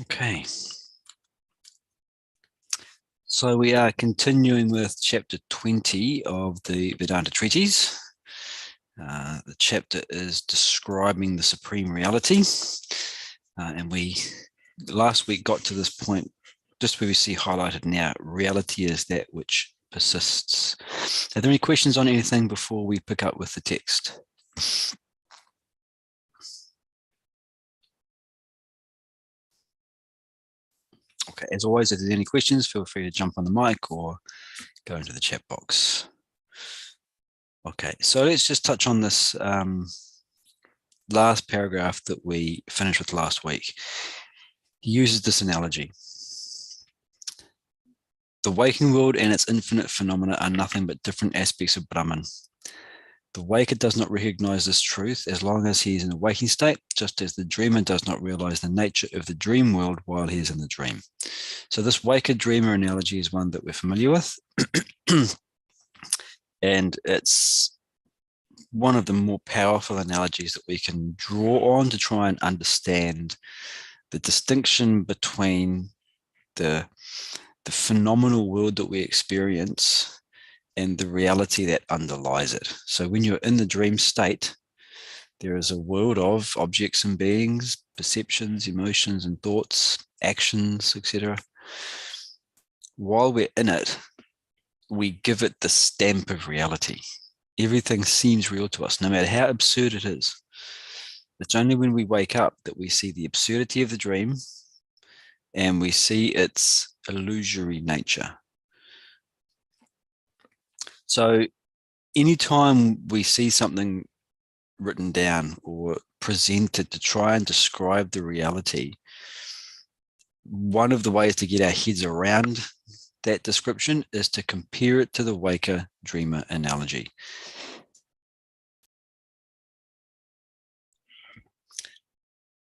Okay. So we are continuing with chapter 20 of the Vedanta Treatise. The chapter is describing the supreme reality. And we last week got to this point, just where we see highlighted now, reality is that which persists. Are there any questions on anything before we pick up with the text? Okay, as always, if there's any questions, feel free to jump on the mic or go into the chat box. Okay, so let's just touch on this last paragraph that we finished with last week. He uses this analogy. The waking world and its infinite phenomena are nothing but different aspects of Brahman. The waker does not recognize this truth as long as he is in a waking state, just as the dreamer does not realize the nature of the dream world while he is in the dream. So this waker-dreamer analogy is one that we're familiar with. And it's one of the more powerful analogies that we can draw on to try and understand the distinction between the phenomenal world that we experience and the reality that underlies it. So when you're in the dream state, there is a world of objects and beings, perceptions, emotions and thoughts, actions, etc. While we're in it, we give it the stamp of reality. Everything seems real to us, no matter how absurd it is. It's only when we wake up that we see the absurdity of the dream and we see its illusory nature. So anytime we see something written down or presented to try and describe the reality, one of the ways to get our heads around that description is to compare it to the waker-dreamer analogy.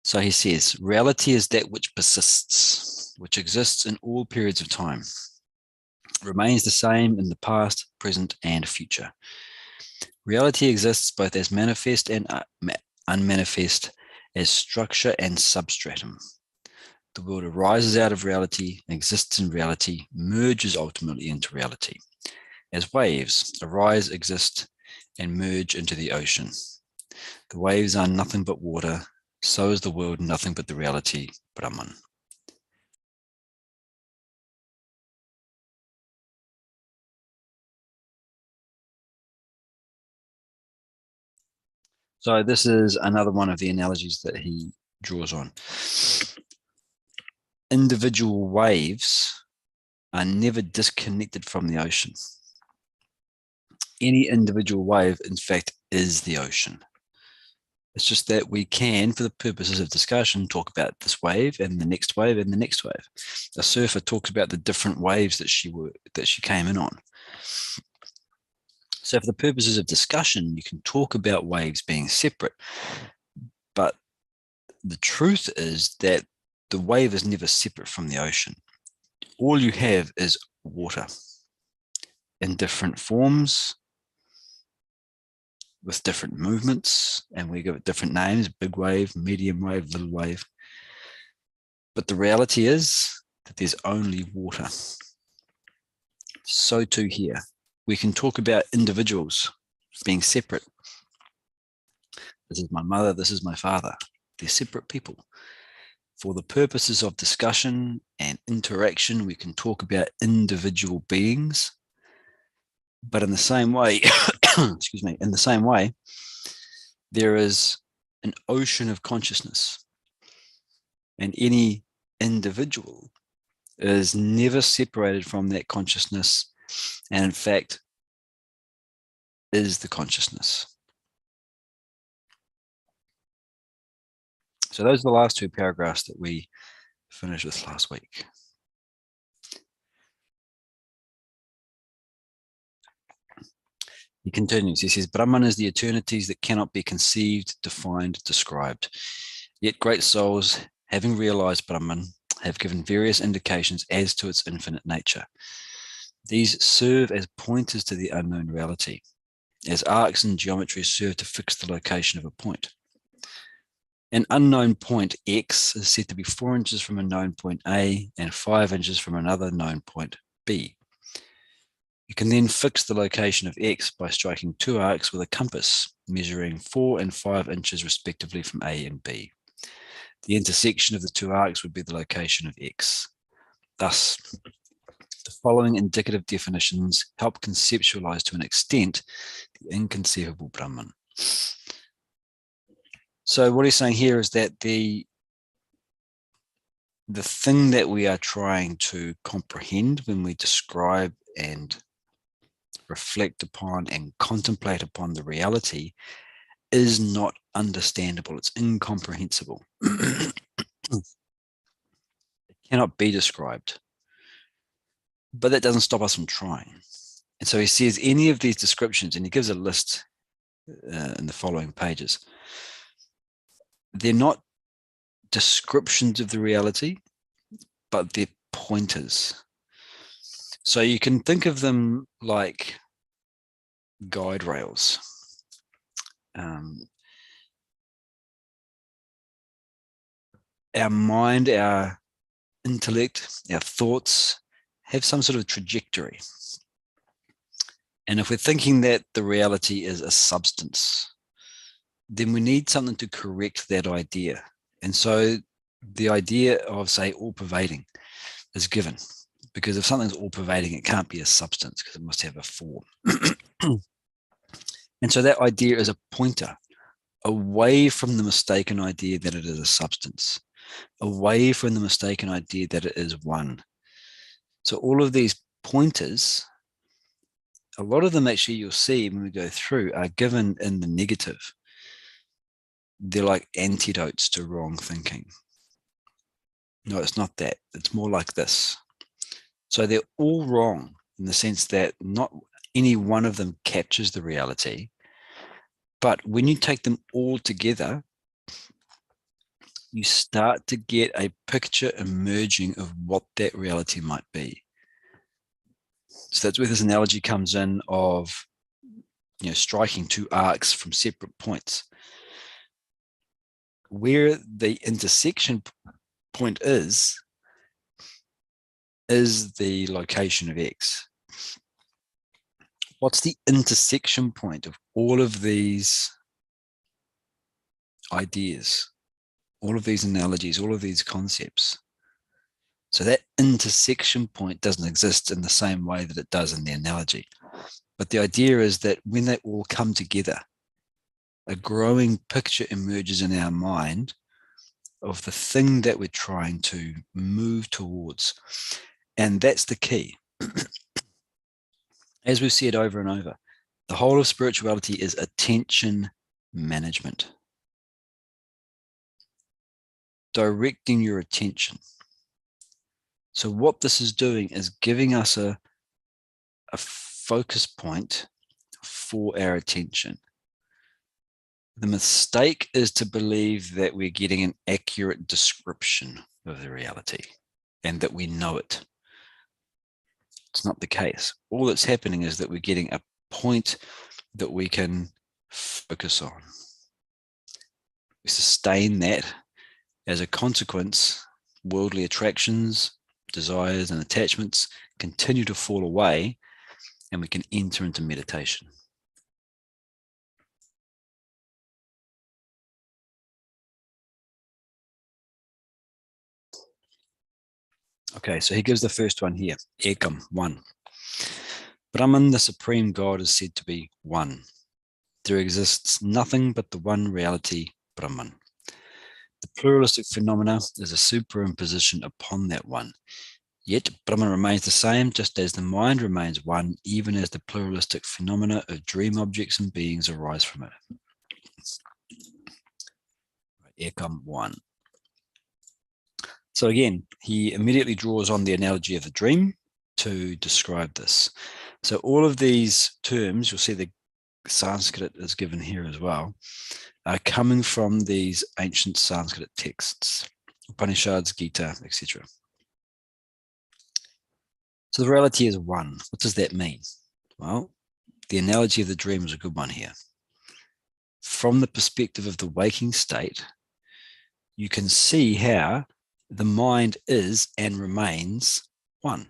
So he says, reality is that which persists, which exists in all periods of time, remains the same in the past, present, and future. Reality exists both as manifest and unmanifest, as structure and substratum. The world arises out of reality, exists in reality, merges ultimately into reality. As waves arise, exist, and merge into the ocean. The waves are nothing but water, so is the world nothing but the reality, Brahman. So this is another one of the analogies that he draws on. Individual waves are never disconnected from the ocean. Any individual wave, in fact, is the ocean. It's just that we can, for the purposes of discussion, talk about this wave and the next wave and the next wave. A surfer talks about the different waves that she came in on. So for the purposes of discussion, you can talk about waves being separate, but the truth is that the wave is never separate from the ocean. All you have is water in different forms, with different movements, and we give it different names: big wave, medium wave, little wave. But the reality is that there's only water. So too here. We can talk about individuals being separate. This is my mother, this is my father. They're separate people. For the purposes of discussion and interaction, we can talk about individual beings. But in the same way, excuse me, in the same way, there is an ocean of consciousness, and any individual is never separated from that consciousness, and in fact is the consciousness. So those are the last two paragraphs that we finished with last week. He continues, he says, Brahman is the eternities that cannot be conceived, defined, described. Yet great souls, having realized Brahman, have given various indications as to its infinite nature. These serve as pointers to the unknown reality, as arcs in geometry serve to fix the location of a point. An unknown point X is said to be 4 inches from a known point A and 5 inches from another known point B. You can then fix the location of X by striking two arcs with a compass, measuring 4 and 5 inches respectively from A and B. The intersection of the two arcs would be the location of X. Thus, the following indicative definitions help conceptualize to an extent the inconceivable Brahman. So what he's saying here is that the thing that we are trying to comprehend when we describe and reflect upon and contemplate upon the reality is not understandable. It's incomprehensible. It cannot be described. But that doesn't stop us from trying. And so he says any of these descriptions, and he gives a list in the following pages, they're not descriptions of the reality, but they're pointers. So you can think of them like guide rails. Our mind, our intellect, our thoughts have some sort of trajectory. And if we're thinking that the reality is a substance, then we need something to correct that idea. And so the idea of, say, all-pervading is given, because if something's all-pervading, it can't be a substance because it must have a form. And so that idea is a pointer away from the mistaken idea that it is a substance, away from the mistaken idea that it is one. So all of these pointers, a lot of them actually you'll see when we go through are given in the negative. They're like antidotes to wrong thinking. No, it's not that. It's more like this. So they're all wrong in the sense that not any one of them captures the reality. But when you take them all together, you start to get a picture emerging of what that reality might be. So that's where this analogy comes in of, striking two arcs from separate points. Where the intersection point is the location of X. What's the intersection point of all of these ideas, all of these analogies, all of these concepts? So that intersection point doesn't exist in the same way that it does in the analogy. But the idea is that when they all come together, a growing picture emerges in our mind of the thing that we're trying to move towards. And that's the key. As we've said over and over, the whole of spirituality is attention management. Directing your attention. So what this is doing is giving us a focus point for our attention. The mistake is to believe that we're getting an accurate description of the reality and that we know it. It's not the case. All that's happening is that we're getting a point that we can focus on. We sustain that. As a consequence, worldly attractions, desires, and attachments continue to fall away, and we can enter into meditation. Okay, so he gives the first one here, Ekam, one. Brahman, the supreme God, is said to be one. There exists nothing but the one reality, Brahman. The pluralistic phenomena is a superimposition upon that one. Yet Brahman remains the same, just as the mind remains one, even as the pluralistic phenomena of dream objects and beings arise from it. Ekam, one. So again, he immediately draws on the analogy of the dream to describe this. So all of these terms, you'll see the Sanskrit is given here as well, are coming from these ancient Sanskrit texts, Upanishads, Gita, etc. So the reality is one. What does that mean? Well, the analogy of the dream is a good one here. From the perspective of the waking state, you can see how the mind is and remains one.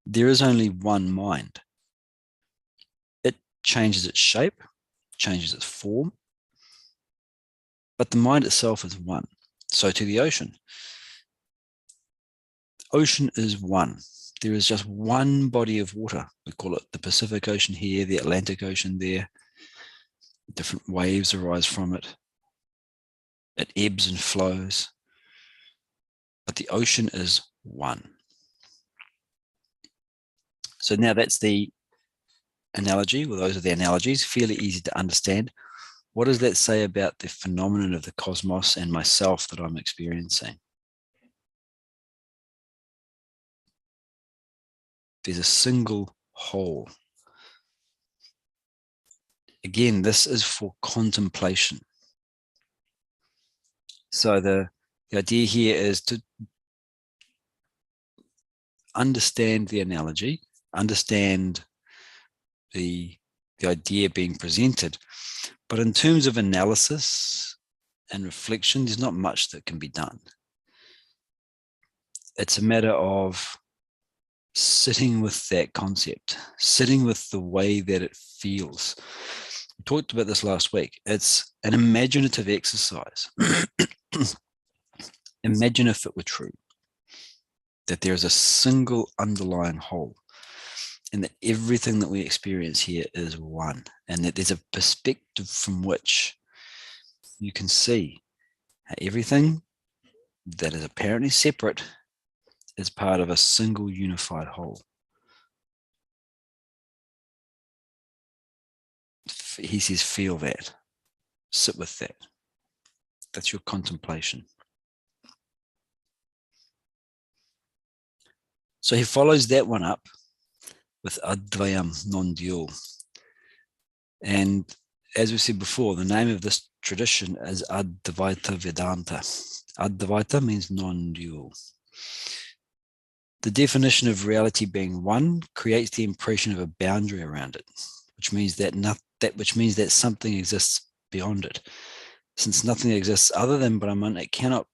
There is only one mind. It changes its shape, changes its form, but the mind itself is one. So to the ocean. Ocean is one. There is just one body of water. We call it the Pacific Ocean here, the Atlantic Ocean there. Different waves arise from it. It ebbs and flows. But the ocean is one. So now that's the analogy. Well, those are the analogies, fairly easy to understand. What does that say about the phenomenon of the cosmos and myself that I'm experiencing? There's a single whole. Again, this is for contemplation. So the idea here is to understand the analogy, understand the idea being presented. But in terms of analysis and reflection, there's not much that can be done. It's a matter of sitting with that concept, sitting with the way that it feels. We talked about this last week. It's an imaginative exercise. Imagine if it were true, that there is a single underlying whole, and that everything that we experience here is one, and that there's a perspective from which you can see how everything that is apparently separate is part of a single unified whole. He says, feel that, sit with that. That's your contemplation. So he follows that one up with Advayam, non-dual. And as we said before, the name of this tradition is Advaita Vedanta. Advaita means non-dual. The definition of reality being one creates the impression of a boundary around it, which means that something exists beyond it. Since nothing exists other than Brahman, it cannot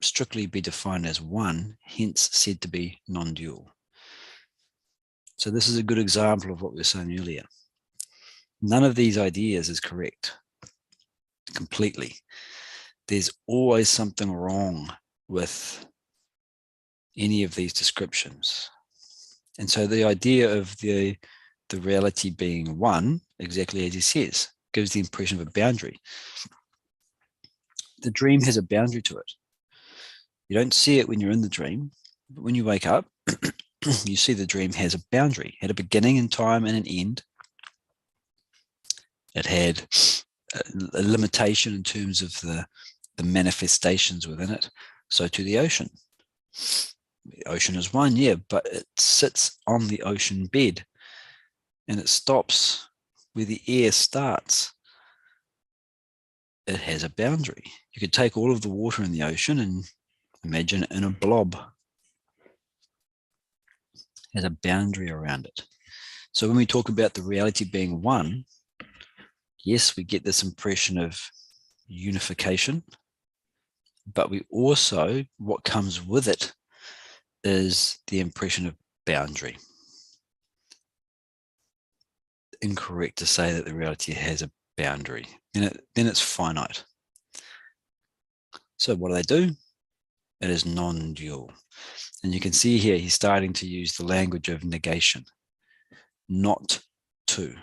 strictly be defined as one, hence said to be non-dual. So this is a good example of what we were saying earlier. None of these ideas is correct completely. There's always something wrong with any of these descriptions. And so the idea of the reality being one, exactly as he says, gives the impression of a boundary. The dream has a boundary to it. You don't see it when you're in the dream, but when you wake up, you see the dream has a boundary, had a beginning in time and an end. It had a limitation in terms of the manifestations within it. So to the ocean. The ocean is one, yeah, but it sits on the ocean bed and it stops where the air starts. It has a boundary. You could take all of the water in the ocean and imagine it in a blob. It has a boundary around it. So when we talk about the reality being one, yes, we get this impression of unification, but we also, what comes with it is the impression of boundary. Incorrect to say that the reality has a boundary. Then it's finite. So what do? It is non-dual. And you can see here, he's starting to use the language of negation, not to.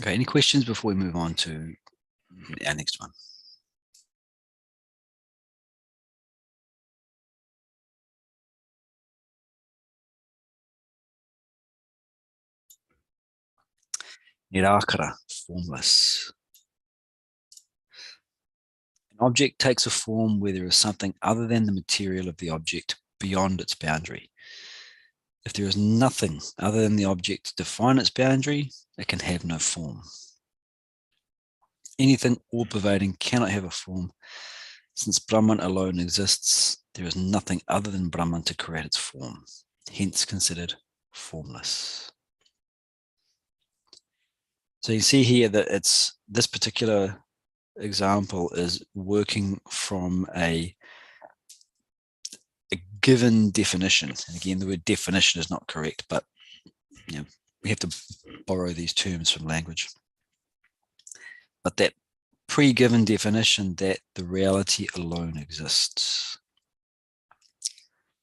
Okay, any questions before we move on to our next one? Nirakara, formless. An object takes a form where there is something other than the material of the object beyond its boundary. If there is nothing other than the object to define its boundary, it can have no form. Anything all-pervading cannot have a form Since Brahman alone exists, there is nothing other than Brahman to create its form, hence considered formless. So you see here that it's this particular example is working from a given definition. And again, the word definition is not correct, but you know, we have to borrow these terms from language. But that pre-given definition that the reality alone exists.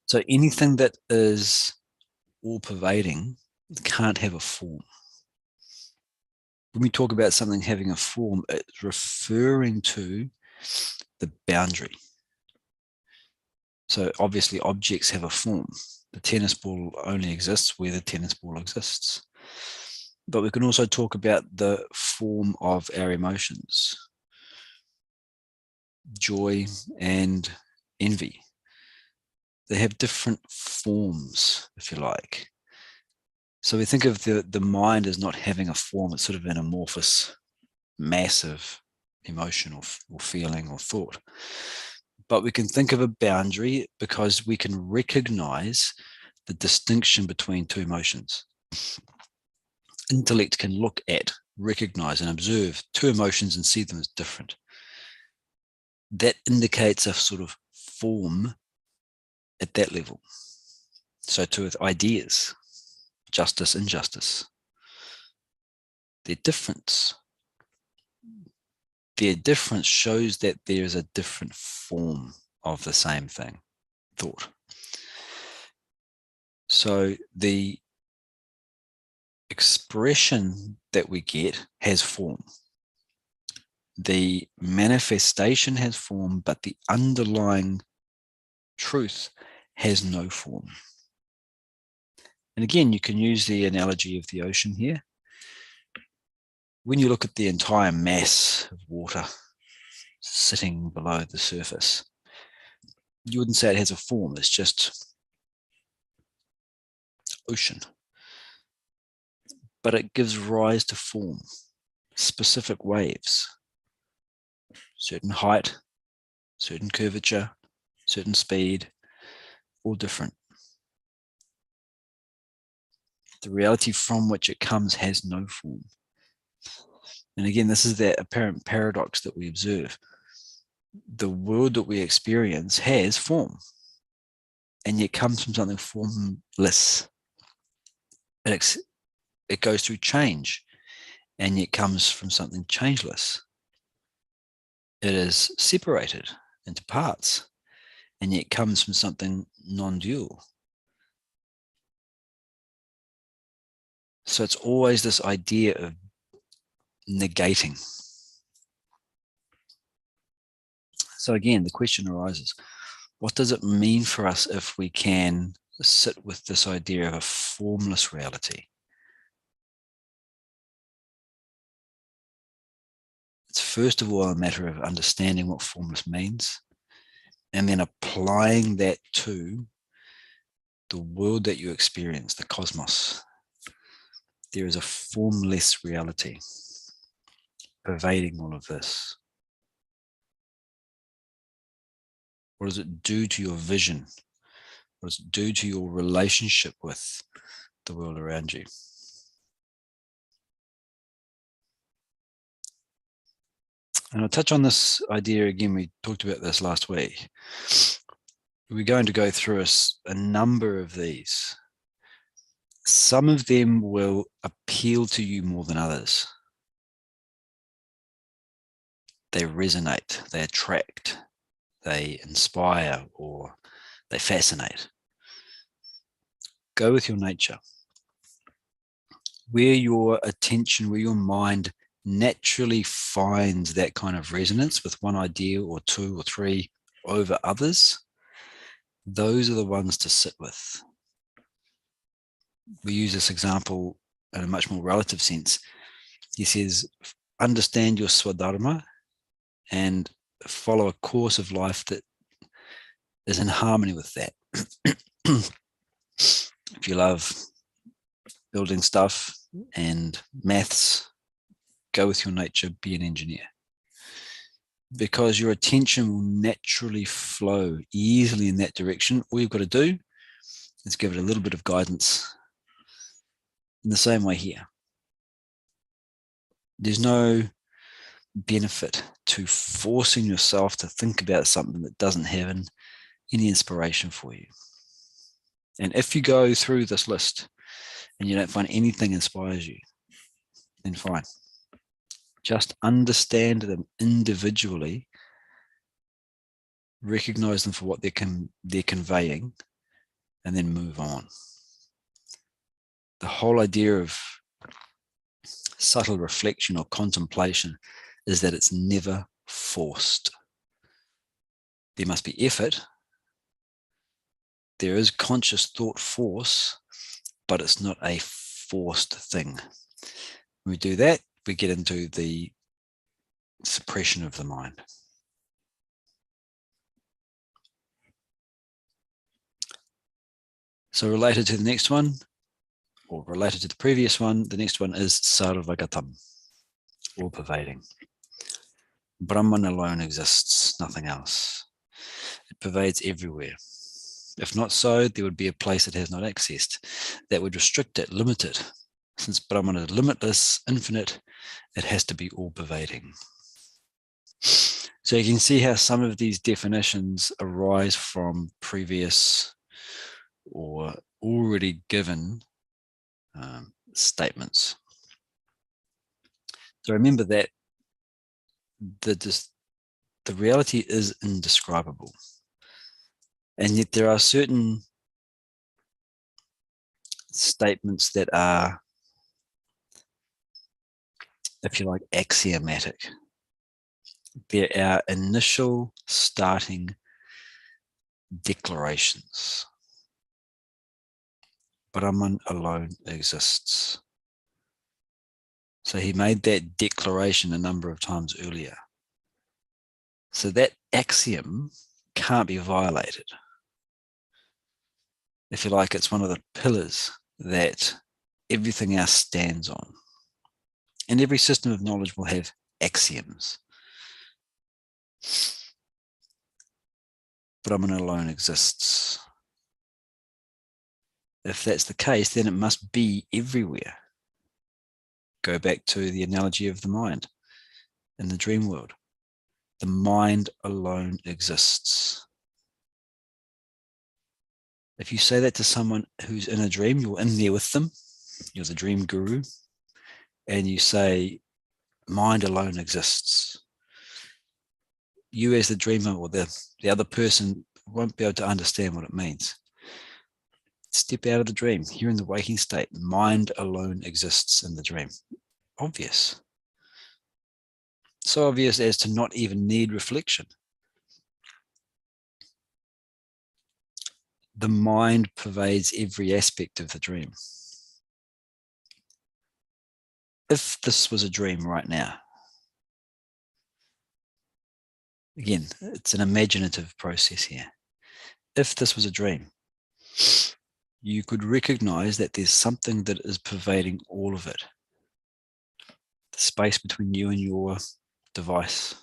So anything that is all-pervading can't have a form. When we talk about something having a form, it's referring to the boundary. So obviously objects have a form. The tennis ball only exists where the tennis ball exists. But we can also talk about the form of our emotions, joy and envy. They have different forms, if you like. So we think of the mind as not having a form. It's sort of an amorphous, massive emotion or feeling or thought. But we can think of a boundary because we can recognize the distinction between two emotions. Intellect can look at, recognize, and observe two emotions and see them as different. That indicates a sort of form at that level. So too with ideas, justice, injustice. Their difference shows that there is a different form of the same thing, thought. So the expression that we get has form. The manifestation has form, but the underlying truth has no form. And again, you can use the analogy of the ocean here. When you look at the entire mass of water sitting below the surface, you wouldn't say it has a form. It's just ocean. But it gives rise to form, specific waves, certain height, certain curvature, certain speed, all different. The reality from which it comes has no form. And again, this is that apparent paradox that we observe. The world that we experience has form, and yet comes from something formless. It goes through change, and yet comes from something changeless. It is separated into parts, and yet comes from something non-dual. So it's always this idea of negating. So again, the question arises, what does it mean for us if we can sit with this idea of a formless reality? It's first of all a matter of understanding what formless means, and then applying that to the world that you experience, the cosmos. There is a formless reality pervading all of this. What does it do to your vision? What does it do to your relationship with the world around you? And I'll touch on this idea again. We talked about this last week. We're going to go through a number of these. Some of them will appeal to you more than others. They resonate, they attract, they inspire, or they fascinate. Go with your nature. Where your attention, where your mind naturally finds that kind of resonance with one idea or two or three over others, those are the ones to sit with. We use this example in a much more relative sense. He says, understand your swadharma and follow a course of life that is in harmony with that. If you love building stuff and maths, go with your nature, be an engineer. because your attention will naturally flow easily in that direction. All you've got to do is give it a little bit of guidance in the same way here. There's no benefit to forcing yourself to think about something that doesn't have any inspiration for you. And if you go through this list and you don't find anything inspires you, then fine. Just understand them individually, recognize them for what they're conveying, and then move on. The whole idea of subtle reflection or contemplation is that it's never forced. There must be effort. There is conscious thought force, but it's not a forced thing. When we do that, we get into the suppression of the mind. So related to the next one, or related to the previous one, the next one is sarvagatam, all pervading. Brahman alone exists, nothing else. It pervades everywhere. If not so, there would be a place it has not accessed that would restrict it, limit it. Since Brahman is limitless, infinite, it has to be all-pervading. So you can see how some of these definitions arise from previous or already given statements. So remember that the reality is indescribable. And yet there are certain statements that are, if you like, axiomatic. They're our initial starting declarations. Brahman alone exists. So he made that declaration a number of times earlier. So that axiom can't be violated. If you like, it's one of the pillars that everything else stands on. And every system of knowledge will have axioms. Brahman alone exists. If that's the case, then it must be everywhere. Go back to the analogy of the mind in the dream world. The mind alone exists. If you say that to someone who's in a dream, you're in there with them, you're the dream guru, and you say, mind alone exists. You as the dreamer or the other person won't be able to understand what it means. Step out of the dream. You're in the waking state. Mind alone exists in the dream. Obvious. So obvious as to not even need reflection. The mind pervades every aspect of the dream. If this was a dream right now, again, it's an imaginative process here. If this was a dream, you could recognize that there's something that is pervading all of it. The space between you and your device,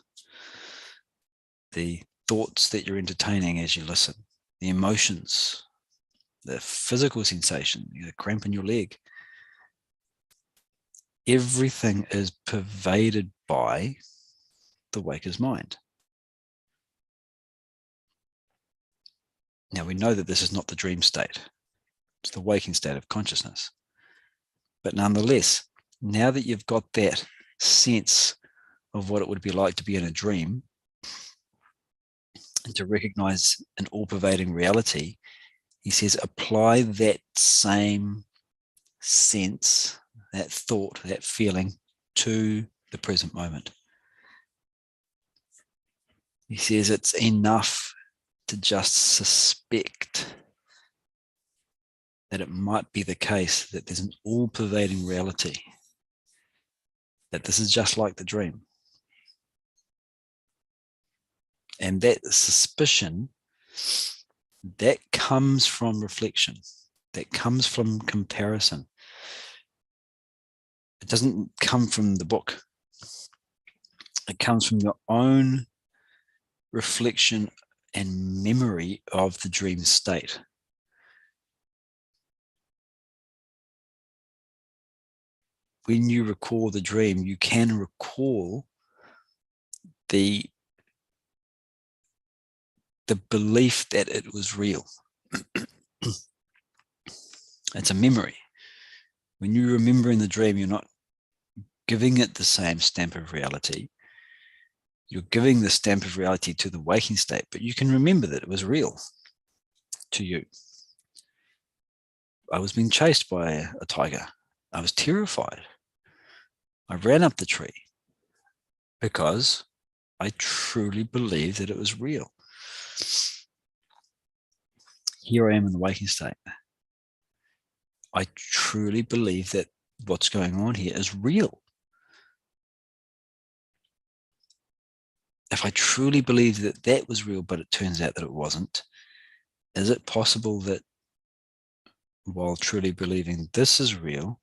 the thoughts that you're entertaining as you listen, the emotions, the physical sensation, the cramp in your leg. Everything is pervaded by the waker's mind. Now we know that this is not the dream state. It's the waking state of consciousness. But nonetheless, now that you've got that sense of what it would be like to be in a dream and to recognize an all-pervading reality, he says, apply that same sense, that thought, that feeling to the present moment. He says it's enough to just suspect that it might be the case that there's an all-pervading reality, that this is just like the dream. And that suspicion, that comes from reflection, that comes from comparison. It doesn't come from the book. It comes from your own reflection and memory of the dream state. When you recall the dream, you can recall the belief that it was real. It's a memory. When you're remembering the dream, you're not giving it the same stamp of reality. You're giving the stamp of reality to the waking state, but you can remember that it was real to you. I was being chased by a tiger. I was terrified. I ran up the tree because I truly believed that it was real. Here I am in the waking state. I truly believe that what's going on here is real. If I truly believed that that was real, but it turns out that it wasn't, is it possible that while truly believing this is real,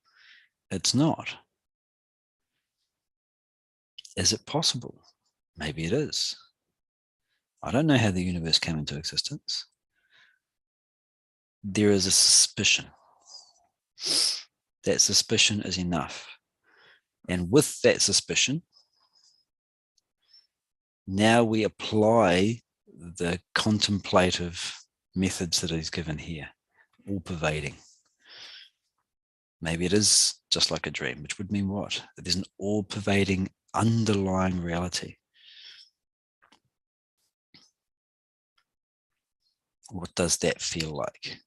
it's not? Is it possible? Maybe it is. I don't know how the universe came into existence. There is a suspicion. That suspicion is enough. And with that suspicion, now we apply the contemplative methods that he's given here, all pervading. Maybe it is just like a dream, which would mean what? That there's an all pervading underlying reality. What does that feel like?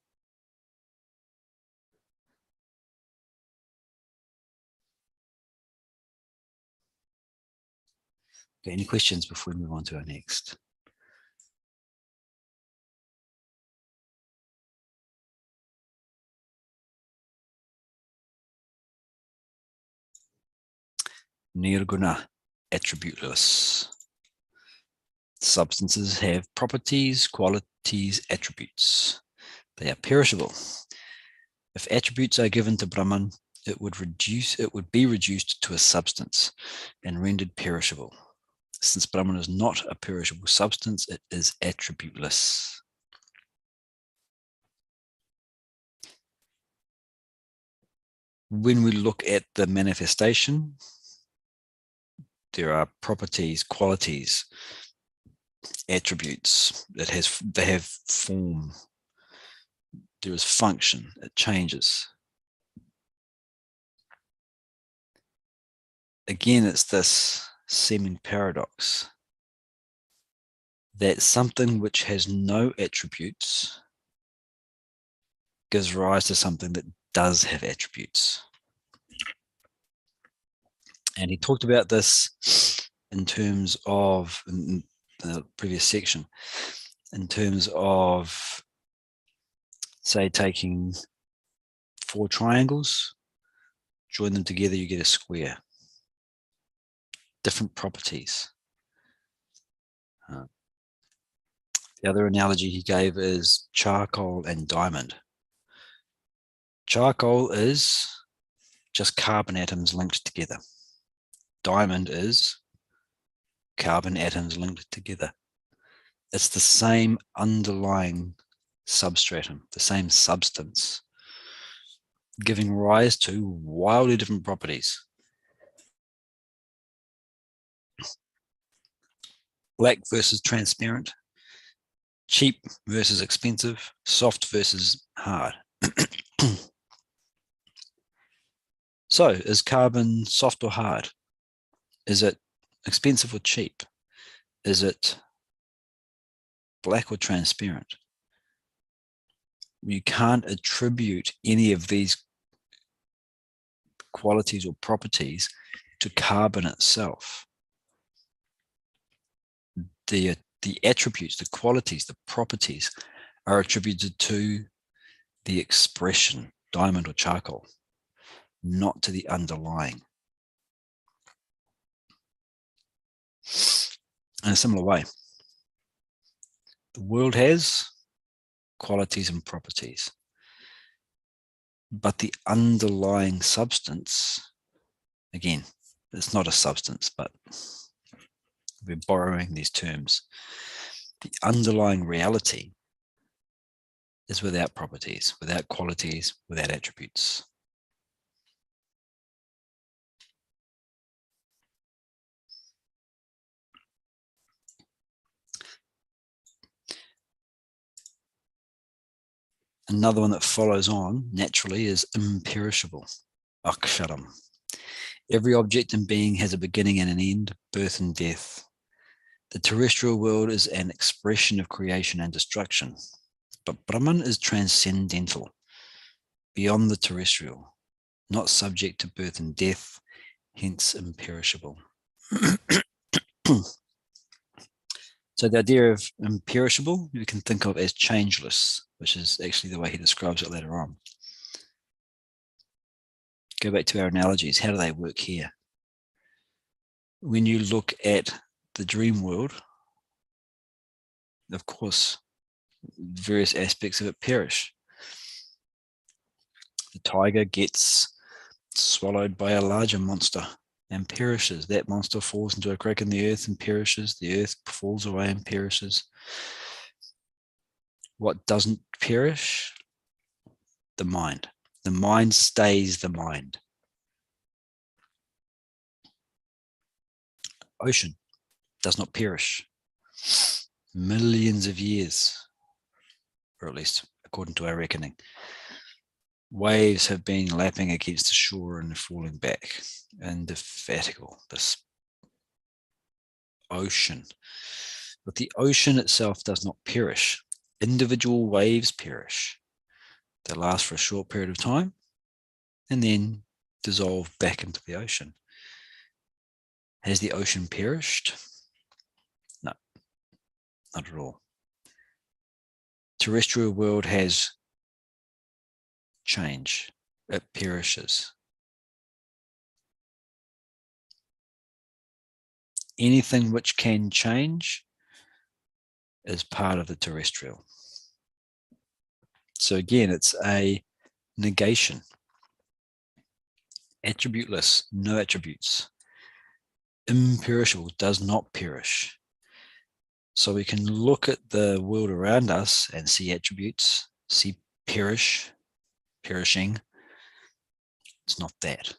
Okay, any questions before we move on to our next? Nirguna, attributeless. Substances have properties, qualities, attributes. They are perishable. If attributes are given to Brahman, it would be reduced to a substance and rendered perishable. Since Brahman is not a perishable substance, it is attributeless. When we look at the manifestation, there are properties, qualities, attributes. They have form. There is function. It changes. Again, it's this seeming paradox that something which has no attributes gives rise to something that does have attributes. And he talked about this in terms of, in the previous section, in terms of, say, taking 4 triangles, join them together, you get a square. Different properties. The other analogy he gave is charcoal and diamond. Charcoal is just carbon atoms linked together. Diamond is carbon atoms linked together. It's the same underlying substratum, the same substance, giving rise to wildly different properties. Black versus transparent, cheap versus expensive, soft versus hard. So, is carbon soft or hard? Is it expensive or cheap? Is it black or transparent? You can't attribute any of these qualities or properties to carbon itself. The attributes, the qualities, the properties are attributed to the expression, diamond or charcoal, not to the underlying. In a similar way, the world has qualities and properties, but the underlying substance, again, it's not a substance, but We're borrowing these terms. The underlying reality is without properties, without qualities, without attributes. Another one that follows on naturally is imperishable, aksharam. Every object and being has a beginning and an end, birth and death. The terrestrial world is an expression of creation and destruction, but Brahman is transcendental, beyond the terrestrial, not subject to birth and death, hence imperishable. So the idea of imperishable, you can think of as changeless, which is actually the way he describes it later on. Go back to our analogies. How do they work here? When you look at the dream world, of course, various aspects of it perish. The tiger gets swallowed by a larger monster and perishes. That monster falls into a crack in the earth and perishes. The earth falls away and perishes. What doesn't perish? The mind. The mind stays the mind. Ocean does not perish. Millions of years, or at least according to our reckoning. Waves have been lapping against the shore and falling back. Indefatigable, this ocean. But the ocean itself does not perish. Individual waves perish. They last for a short period of time and then dissolve back into the ocean. Has the ocean perished? No, not at all. Terrestrial world has change. It perishes. Anything which can change is part of the terrestrial. So again, it's a negation. Attributeless, no attributes. Imperishable, does not perish. So we can look at the world around us and see attributes, see perishing. It's not that.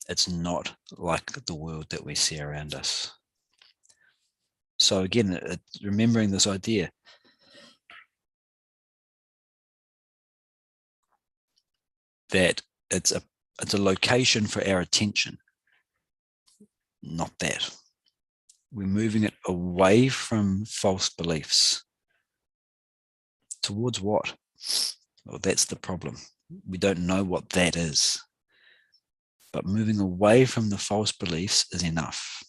It's not like the world that we see around us. So again, remembering this idea that it's a location for our attention, not that. We're moving it away from false beliefs. Towards what? Well, that's the problem. We don't know what that is. But moving away from the false beliefs is enough.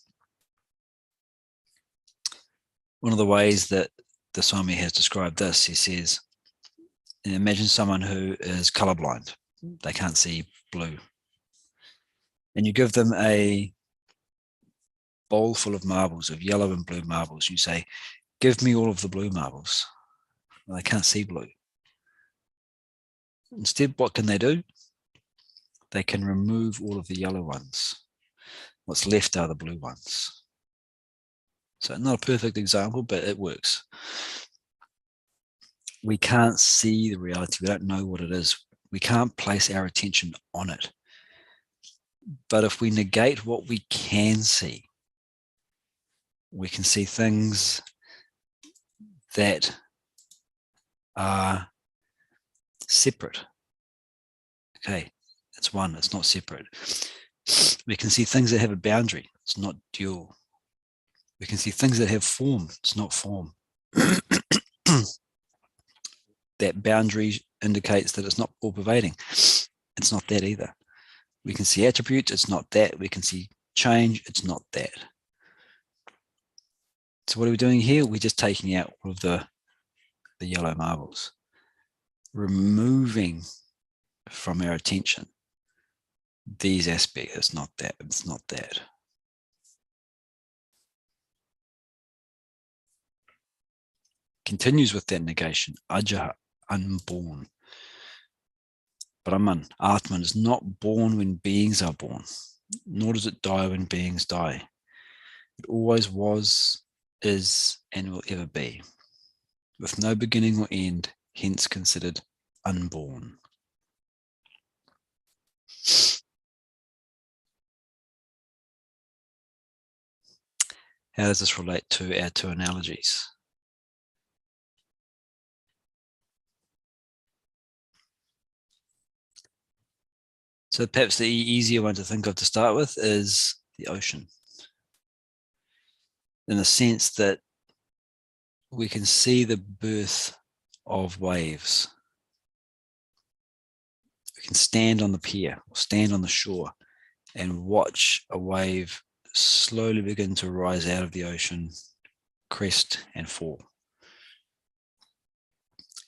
One of the ways that the Swami has described this, he says, imagine someone who is colorblind. They can't see blue. And you give them a bowl full of marbles, of yellow and blue marbles. You say, give me all of the blue marbles. Well, they can't see blue. Instead, what can they do? They can remove all of the yellow ones. What's left are the blue ones. So not a perfect example, but it works. We can't see the reality. We don't know what it is. We can't place our attention on it. But if we negate what we can see, we can see things that are separate. Okay, it's one, it's not separate. We can see things that have a boundary. It's not dual. We can see things that have form. It's not form. That boundary indicates that it's not all-pervading. It's not that either. We can see attributes. It's not that. We can see change. It's not that. So what are we doing here? We're just taking out all of the yellow marbles, removing from our attention these aspects. It's not that. It's not that. Continues with that negation. Ajaha, unborn. Brahman, Atman, is not born when beings are born, nor does it die when beings die. It always was, is, and will ever be, with no beginning or end, hence considered unborn. How does this relate to our two analogies? So perhaps the easier one to think of to start with is the ocean, in the sense that we can see the birth of waves. We can stand on the pier or stand on the shore and watch a wave slowly begin to rise out of the ocean, crest and fall.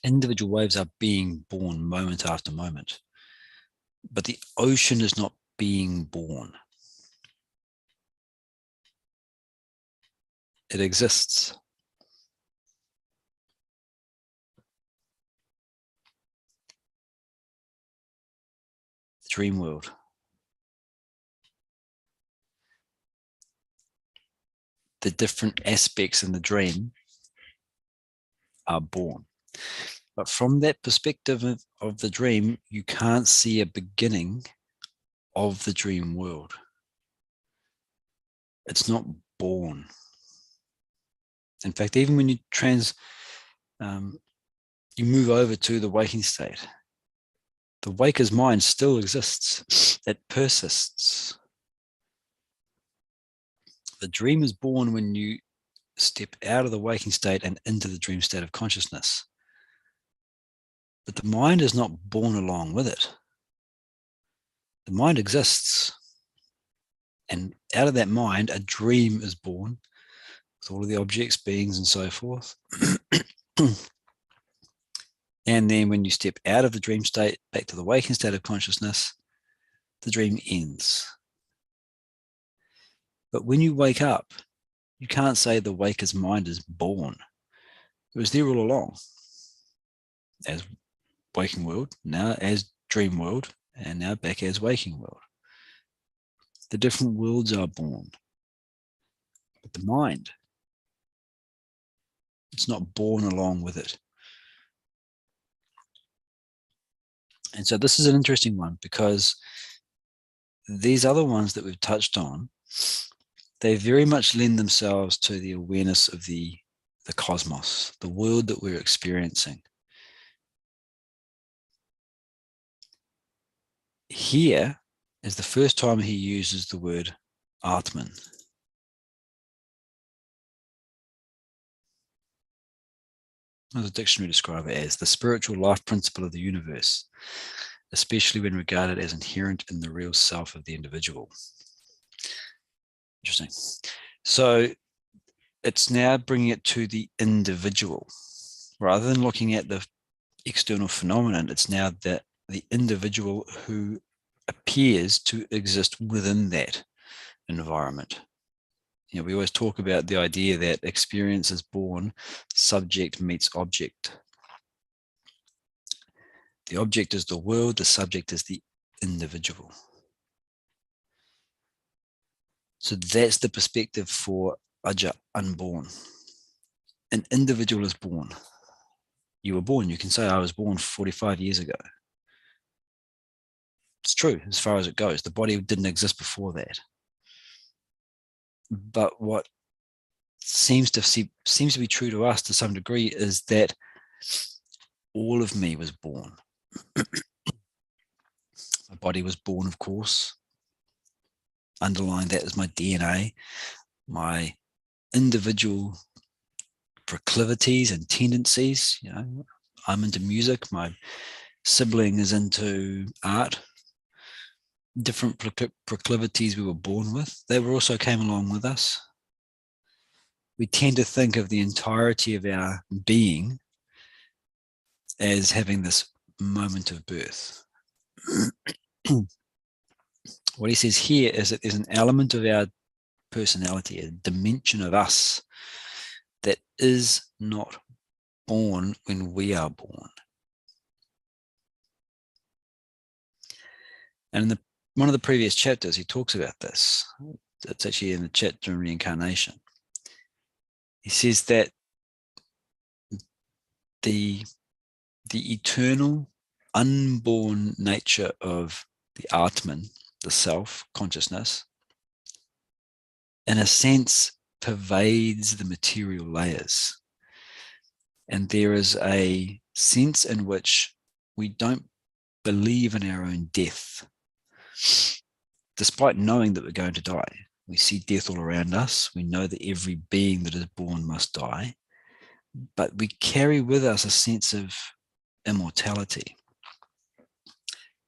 Individual waves are being born moment after moment, but the ocean is not being born. It exists. The dream world. The different aspects in the dream are born. But from that perspective of the dream, you can't see a beginning of the dream world. It's not born. In fact, even when you you move over to the waking state, the waker's mind still exists. It persists. The dream is born when you step out of the waking state and into the dream state of consciousness. But the mind is not born along with it. The mind exists. And out of that mind, a dream is born with all of the objects, beings, and so forth. And then when you step out of the dream state, back to the waking state of consciousness, the dream ends. But when you wake up, you can't say the waker's mind is born. It was there all along, as waking world, now as dream world, and now back as waking world. The different worlds are born. But the mind, it's not born along with it. And so this is an interesting one, because these other ones that we've touched on, they very much lend themselves to the awareness of the cosmos, the world that we're experiencing. Here is the first time he uses the word Atman. As the dictionary describes it as the spiritual life principle of the universe, especially when regarded as inherent in the real self of the individual. Interesting. So it's now bringing it to the individual. Rather than looking at the external phenomenon, it's now that the individual who appears to exist within that environment. You know, we always talk about the idea that experience is born, subject meets object. The object is the world, the subject is the individual. So that's the perspective for Aja, unborn. An individual is born. You were born. You can say, I was born 45 years ago. It's true as far as it goes. The body didn't exist before that. But what seems to be true to us to some degree is that all of me was born. My body was born, of course. Underlying that is my DNA, my individual proclivities and tendencies. You know, I'm into music. My sibling is into art. Different proclivities we were born with. They also came along with us. We tend to think of the entirety of our being as having this moment of birth. What he says here is that there's an element of our personality, a dimension of us that is not born when we are born. And in one of the previous chapters, he talks about this. It's actually in the chapter on reincarnation. He says that the eternal, unborn nature of the Atman, the self, consciousness, in a sense, pervades the material layers. And there is a sense in which we don't believe in our own death, despite knowing that we're going to die. We see death all around us. We know that every being that is born must die, but we carry with us a sense of immortality.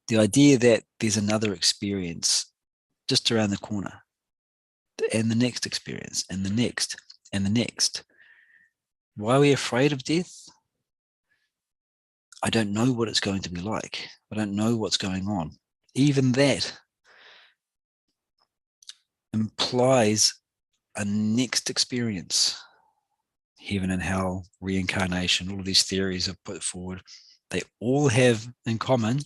The idea that there's another experience just around the corner, and the next experience, and the next, and the next. Why are we afraid of death? I don't know what it's going to be like. I don't know what's going on. Even that implies a next experience. Heaven and hell, reincarnation, all of these theories are put forward. They all have in common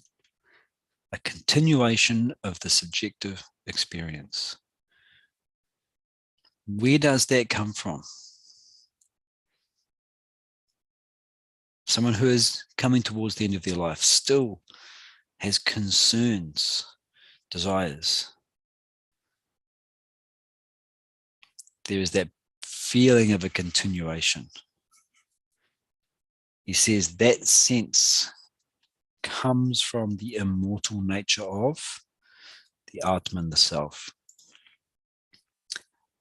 a continuation of the subjective experience. Where does that come from? Someone who is coming towards the end of their life still has concerns, desires. There is that feeling of a continuation. He says that sense comes from the immortal nature of the Atman, the self.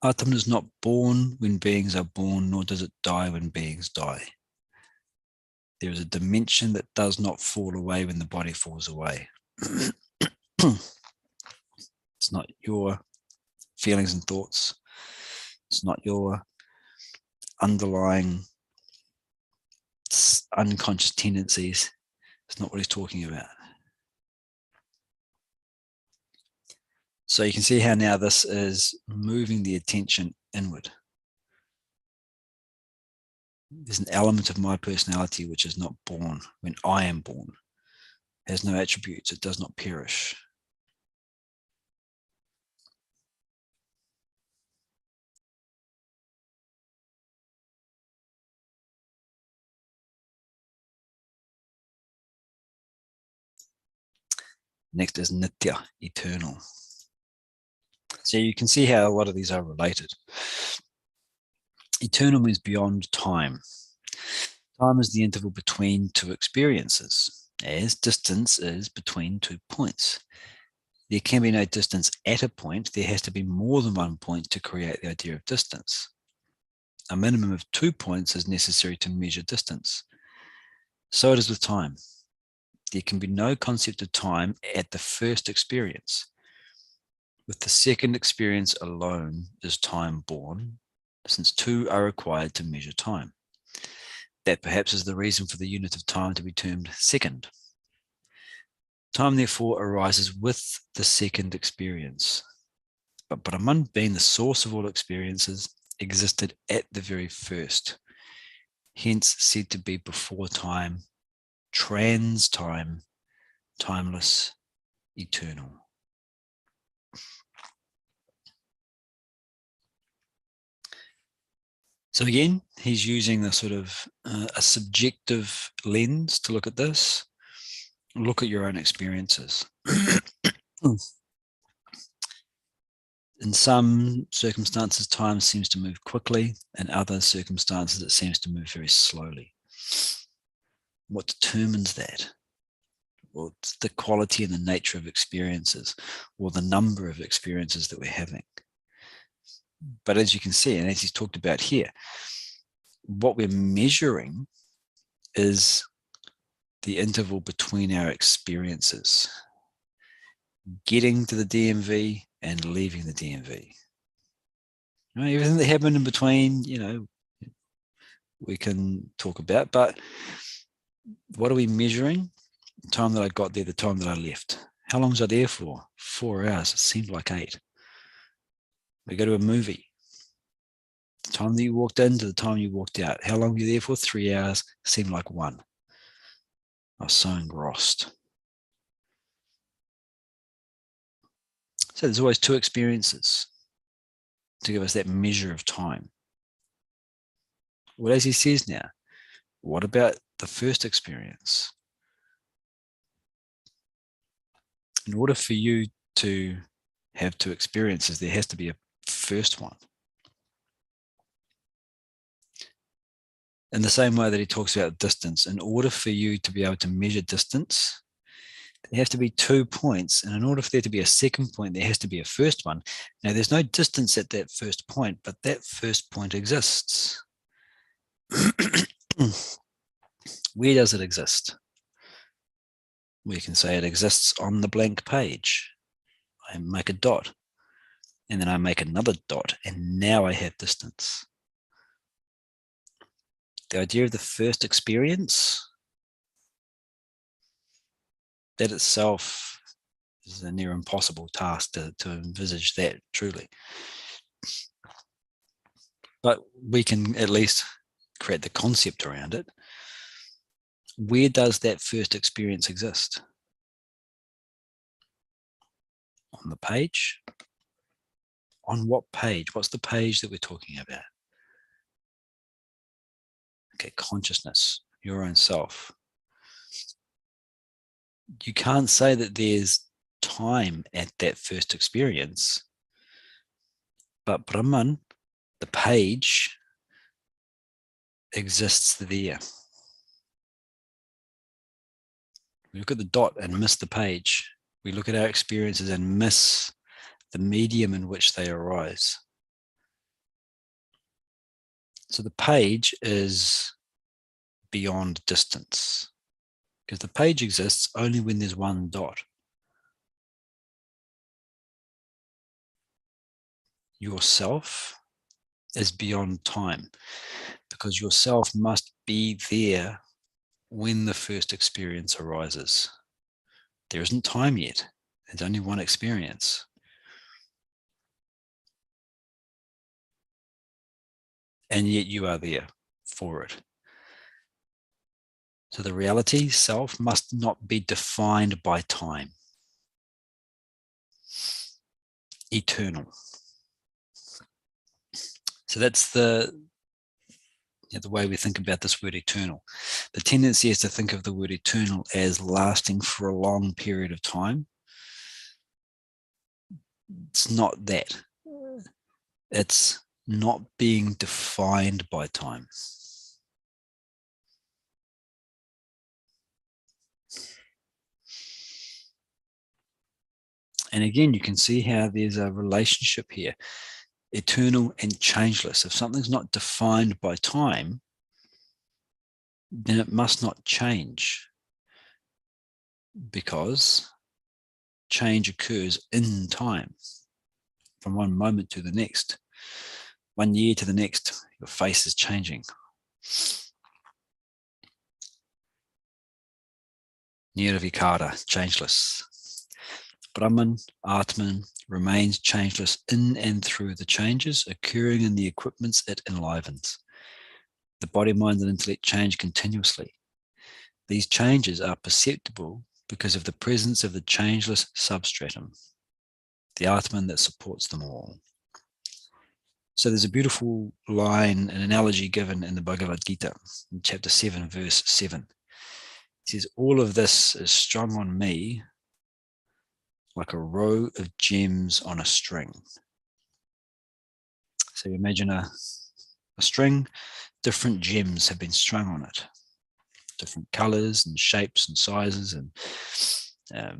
Atman is not born when beings are born, nor does it die when beings die. There is a dimension that does not fall away when the body falls away. It's not your feelings and thoughts. It's not your underlying unconscious tendencies. It's not what he's talking about. So you can see how now this is moving the attention inward. There's an element of my personality which is not born when I am born. It has no attributes. It does not perish. Next is Nitya, eternal. So you can see how a lot of these are related. Eternal means beyond time. Time is the interval between two experiences, as distance is between 2 points. There can be no distance at a point. There has to be more than one point to create the idea of distance. A minimum of 2 points is necessary to measure distance. So it is with time. There can be no concept of time at the first experience. With the second experience alone is time born, since 2 are required to measure time. That perhaps is the reason for the unit of time to be termed second. Time therefore arises with the second experience. But Brahman, being the source of all experiences, existed at the very first, hence said to be before time, trans-time, timeless, eternal. So again, he's using a sort of a subjective lens to look at this. Look at your own experiences. In some circumstances, time seems to move quickly. In other circumstances, it seems to move very slowly. What determines that? Well, it's the quality and the nature of experiences, or the number of experiences that we're having. But as you can see, and as he's talked about here, what we're measuring is the interval between our experiences, getting to the DMV and leaving the DMV. Right? Everything that happened in between, we can talk about, but what are we measuring? The time that I got there, the time that I left. How long was I there for? 4 hours. It seemed like 8. We go to a movie. The time that you walked in to the time you walked out. How long were you there for? 3 hours. It seemed like 1. I was so engrossed. So there's always 2 experiences. to give us that measure of time. Well, as he says now, what about the first experience? In order for you to have two experiences, there has to be a first one. In the same way that he talks about distance, in order for you to be able to measure distance, there have to be 2 points. And in order for there to be a second point, there has to be a first one. Now, there's no distance at that first point, but that first point exists. Where does it exist? We can say it exists on the blank page. I make a dot, and then I make another dot, and now I have distance. The idea of the first experience, that itself is a near impossible task to envisage that truly. But we can at least create the concept around it. Where does that first experience exist? On the page? On what page? What's the page that we're talking about? Okay, consciousness, your own self. You can't say that there's time at that first experience, but Brahman, the page, exists there. We look at the dot and miss the page. We look at our experiences and miss the medium in which they arise. So the page is beyond distance, because the page exists only when there's one dot. Yourself is beyond time, because yourself must be there when the first experience arises. There isn't time yet. There's only one experience. And yet you are there for it. So the reality, self, must not be defined by time. Eternal. So that's the way we think about this word eternal. The tendency is to think of the word eternal as lasting for a long period of time. It's not that. It's not being defined by time. And again, you can see how there's a relationship here. Eternal and changeless. If something's not defined by time, then it must not change, because change occurs in time, from one moment to the next. 1 year to the next, your face is changing. Nirvikara, changeless. Brahman, Atman, remains changeless in and through the changes occurring in the equipments it enlivens. The body, mind, and intellect change continuously. These changes are perceptible because of the presence of the changeless substratum, the Atman that supports them all. So there's a beautiful line, an analogy given in the Bhagavad Gita, in chapter 7, verse 7. It says, all of this is strung on me like a row of gems on a string. So you imagine a string, different gems have been strung on it, different colors and shapes and sizes and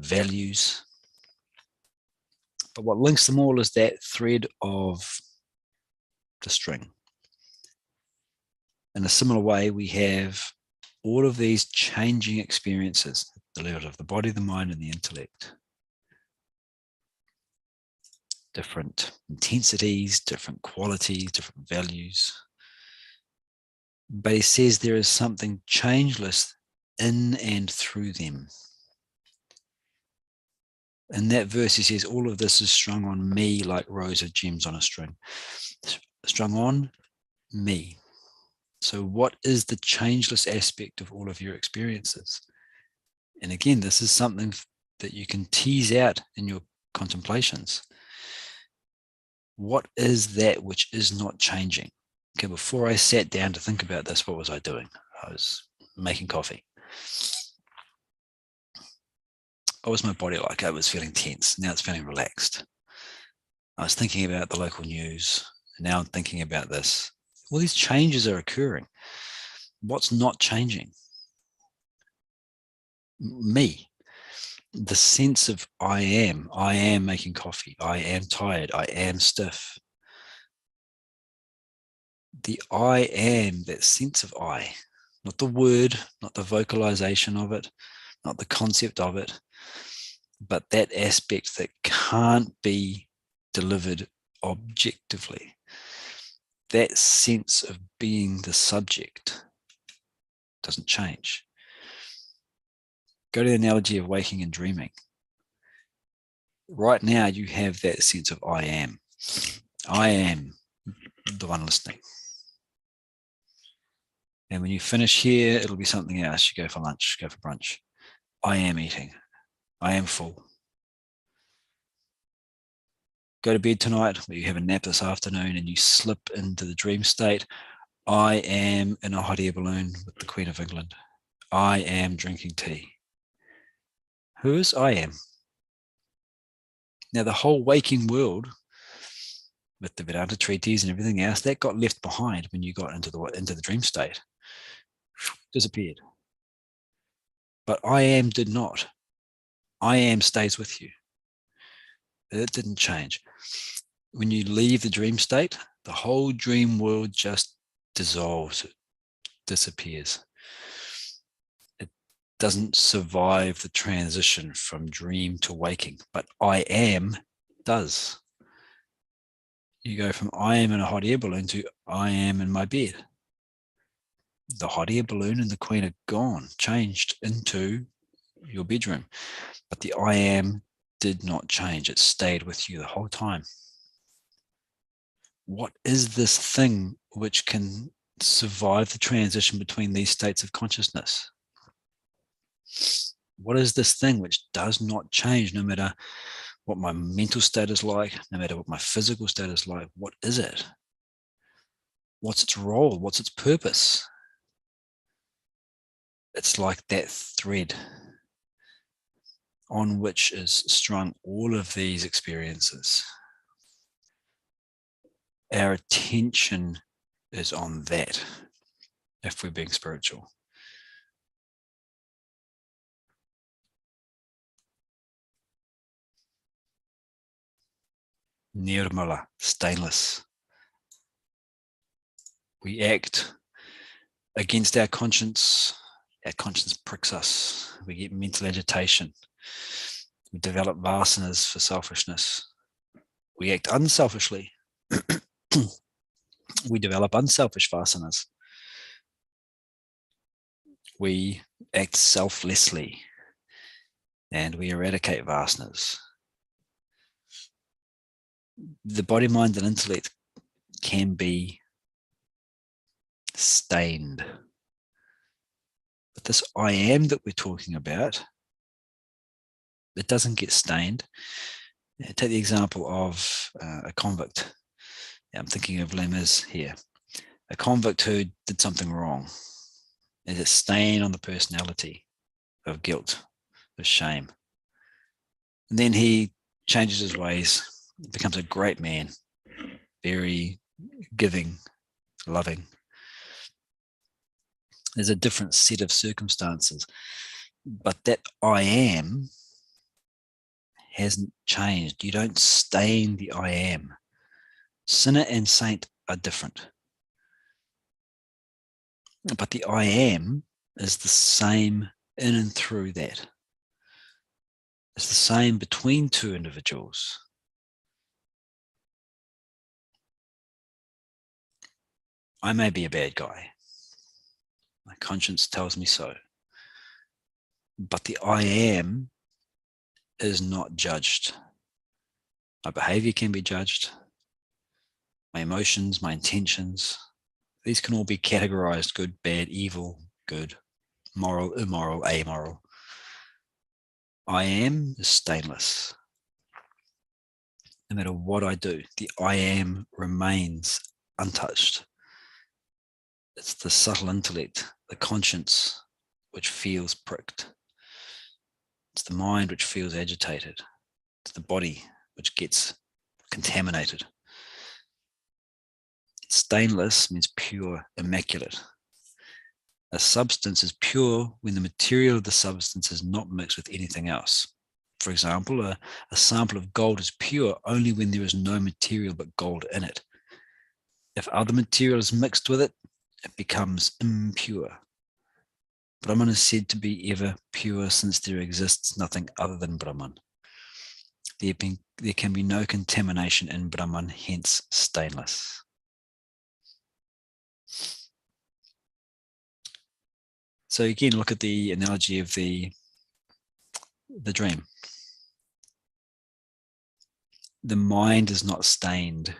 values. But what links them all is that thread of the string. In a similar way, we have all of these changing experiences, the level of the body, the mind, and the intellect. Different intensities, different qualities, different values. But he says there is something changeless in and through them. In that verse, he says, all of this is strung on me like rows of gems on a string. Strung on me. So what is the changeless aspect of all of your experiences? And again, this is something that you can tease out in your contemplations. What is that which is not changing? Okay, before I sat down to think about this, what was I doing? I was making coffee. What was my body like? I was feeling tense. Now it's feeling relaxed. I was thinking about the local news. Now I'm thinking about this. All these changes are occurring. What's not changing? Me. The sense of I am making coffee. I am tired. I am stiff. The I am, that sense of I, not the word, not the vocalization of it, not the concept of it, but that aspect that can't be delivered objectively. That sense of being the subject doesn't change. Go to the analogy of waking and dreaming. Right now, you have that sense of I am. I am the one listening. And when you finish here, it'll be something else. You go for lunch, go for brunch. I am eating. I am full. Go to bed tonight, or you have a nap this afternoon and you slip into the dream state. I am in a hot air balloon with the Queen of England. I am drinking tea. Who is I am? Now, the whole waking world with the Vedanta Treatise and everything else, that got left behind when you got into the dream state. Disappeared. But I am did not. I am stays with you. It didn't change. When you leave the dream state, the whole dream world just dissolves. It disappears. It doesn't survive the transition from dream to waking, but I am does. You go from I am in a hot air balloon to I am in my bed. The hot air balloon and the Queen are gone, changed into your bedroom. But the I am did not change. It stayed with you the whole time. What is this thing which can survive the transition between these states of consciousness? What is this thing which does not change no matter what my mental state is like, no matter what my physical state is like? What is it? What's its role? What's its purpose? It's like that thread on which is strung all of these experiences. Our attention is on that if we're being spiritual. Nirmala, stainless. We act against our conscience pricks us. We get mental agitation. We develop vasanas for selfishness. We act unselfishly. We develop unselfish vasanas. We act selflessly and we eradicate vasanas. The body, mind, and intellect can be stained. But this I am that we're talking about, it doesn't get stained. Take the example of a convict. I'm thinking of Lemurs here. A convict who did something wrong. There's a stain on the personality of guilt, of shame. And then he changes his ways, becomes a great man, very giving, loving. There's a different set of circumstances. But that I am hasn't changed. You don't stain the I am. Sinner and saint are different. But the I am is the same in and through that. It's the same between two individuals. I may be a bad guy. My conscience tells me so. But the I am is not judged. My behavior can be judged. My emotions, my intentions, these can all be categorized: good, bad, evil, good, moral, immoral, amoral. I am is stainless. no matter what I do, the I am remains untouched. It's the subtle intellect, the conscience, which feels pricked. It's the mind which feels agitated. It's the body which gets contaminated. Stainless means pure, immaculate. A substance is pure when the material of the substance is not mixed with anything else. For example, a sample of gold is pure only when there is no material but gold in it. If other material is mixed with it, it becomes impure. Brahman is said to be ever pure since there exists nothing other than Brahman. There can be no contamination in Brahman, hence stainless. So again, look at the analogy of the dream. The mind is not stained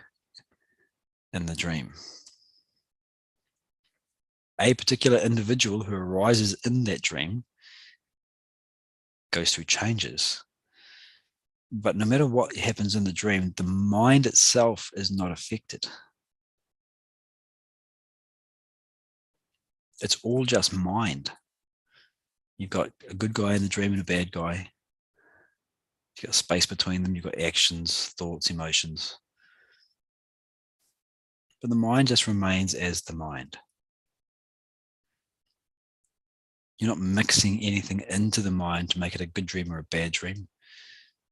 in the dream. A particular individual who arises in that dream goes through changes. But no matter what happens in the dream, the mind itself is not affected. It's all just mind. You've got a good guy in the dream and a bad guy. You've got space between them. You've got actions, thoughts, emotions. But the mind just remains as the mind. You're not mixing anything into the mind to make it a good dream or a bad dream.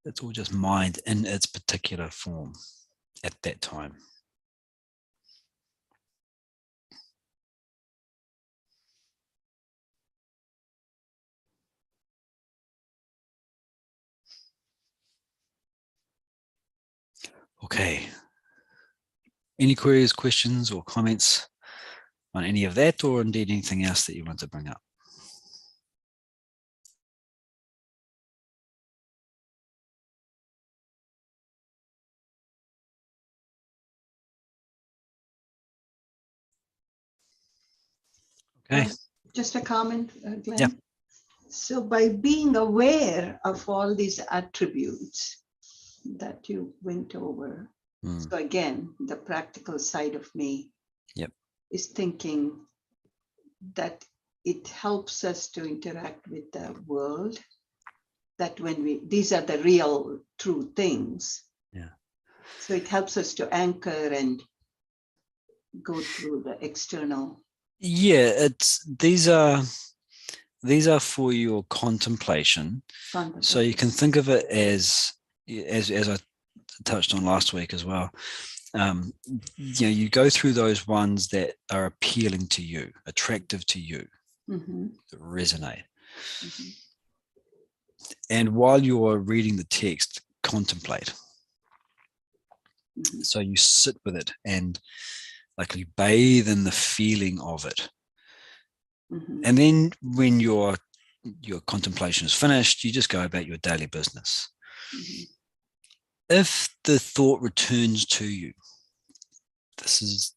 It's all just mind in its particular form at that time. Okay. Any queries, questions, or comments on any of that, or indeed anything else that you want to bring up? Okay. Just a comment, Glenn. Yeah. So by being aware of all these attributes that you went over, so again, the practical side of me is thinking that it helps us to interact with the world, that when these are the real true things. Yeah. So it helps us to anchor and go through the external. Yeah, these are for your contemplation. So you can think of it as I touched on last week as well. You go through those ones that are appealing to you, attractive to you, that resonate. And while you're reading the text, contemplate. So you sit with it and like you bathe in the feeling of it. And then when your contemplation is finished, you just go about your daily business. If the thought returns to you, there's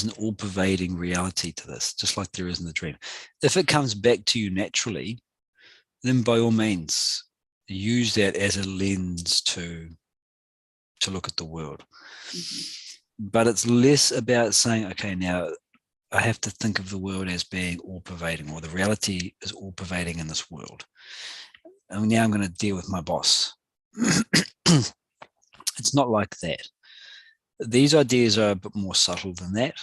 an all-pervading reality to this, just like there is in the dream. If it comes back to you naturally, then by all means, use that as a lens to look at the world. But it's less about saying, okay, now I have to think of the world as being all-pervading, or the reality is all-pervading in this world. And now I'm going to deal with my boss. It's not like that. These ideas are a bit more subtle than that.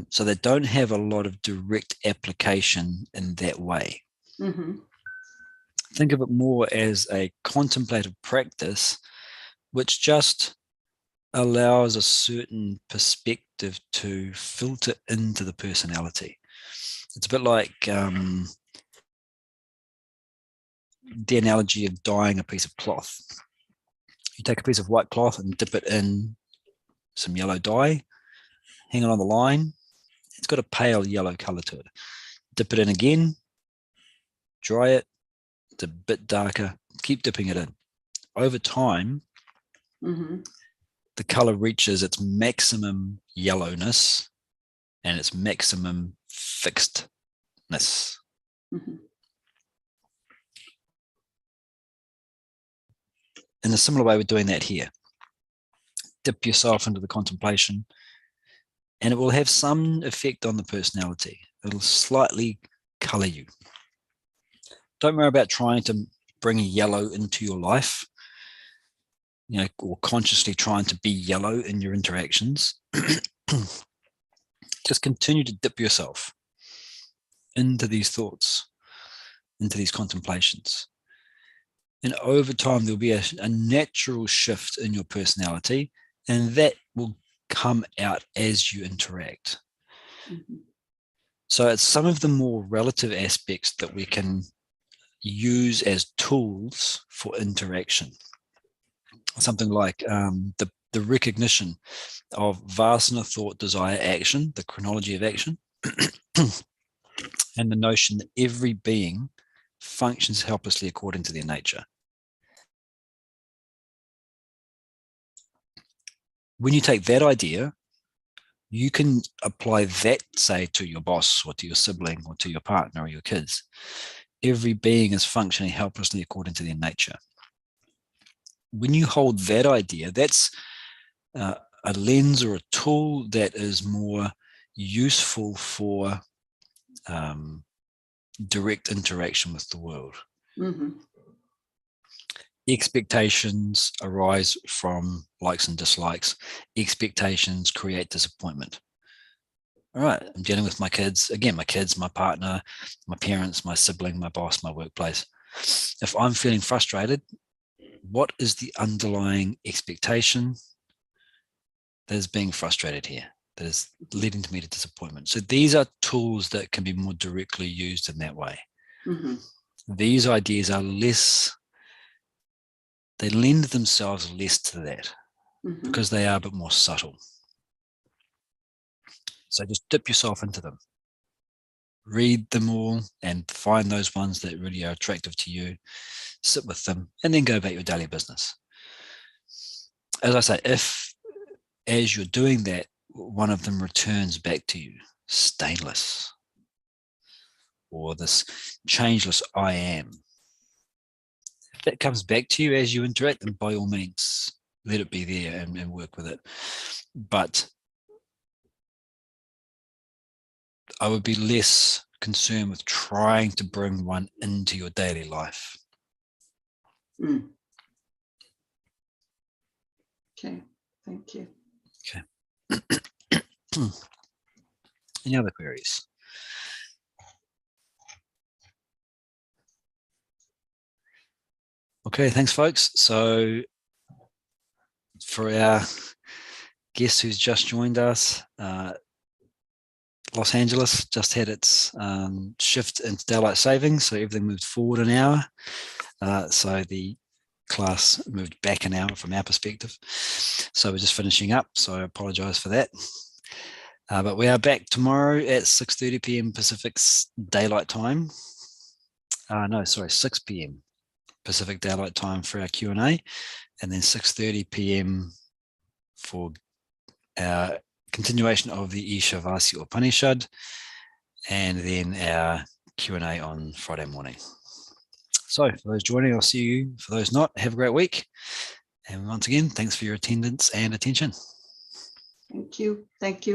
So they don't have a lot of direct application in that way. Think of it more as a contemplative practice, which just allows a certain perspective to filter into the personality. It's a bit like the analogy of dyeing a piece of cloth. You take a piece of white cloth and dip it in some yellow dye, hang it on the line. It's got a pale yellow color to it. Dip it in again, dry it. It's a bit darker. Keep dipping it in. Over time, the color reaches its maximum yellowness and its maximum fixedness. in a similar way, we're doing that here. Dip yourself into the contemplation, and it will have some effect on the personality. It'll slightly color you. Don't worry about trying to bring yellow into your life, or consciously trying to be yellow in your interactions. Just continue to dip yourself into these thoughts, into these contemplations. And over time, there'll be a natural shift in your personality, and that will come out as you interact. Mm-hmm. So it's some of the more relative aspects that we can use as tools for interaction. Something like the recognition of vasana, thought, desire, action, the chronology of action, and the notion that every being functions helplessly according to their nature. When you take that idea, you can apply that, say, to your boss or to your sibling or to your partner or your kids. Every being is functioning helplessly according to their nature. When you hold that idea, that's a lens or a tool that is more useful for direct interaction with the world. Mm-hmm. Expectations arise from likes and dislikes. Expectations create disappointment. All right, I'm dealing with my kids. Again, my kids, my partner, my parents, my sibling, my boss, my workplace. If I'm feeling frustrated, what is the underlying expectation that is being frustrated here, that is leading to me to disappointment? So these are tools that can be more directly used in that way. Mm-hmm. These ideas are less, they lend themselves less to that, mm-hmm. because they are a bit more subtle. So just dip yourself into them. Read them all and find those ones that really are attractive to you. Sit with them and then go about your daily business. As I say, if as you're doing that, one of them returns back to you, stainless, or this changeless I am, if that comes back to you as you interact, then by all means, let it be there and work with it. But I would be less concerned with trying to bring one into your daily life. Mm. Okay, thank you. Okay. Any other queries? Okay, thanks, folks. So for our guest who's just joined us, Los Angeles just had its shift into daylight savings, so everything moved forward an hour. So the class moved back an hour from our perspective. So we're just finishing up, so I apologize for that. But we are back tomorrow at 6:30 p.m. Pacific Daylight Time. 6 p.m. Pacific Daylight Time for our Q&A, and then 6:30 p.m. for our continuation of the Ishavasya Upanishad, and then our Q&A on Friday morning. So for those joining, I'll see you. For those not, have a great week. And once again, thanks for your attendance and attention. Thank you. Thank you.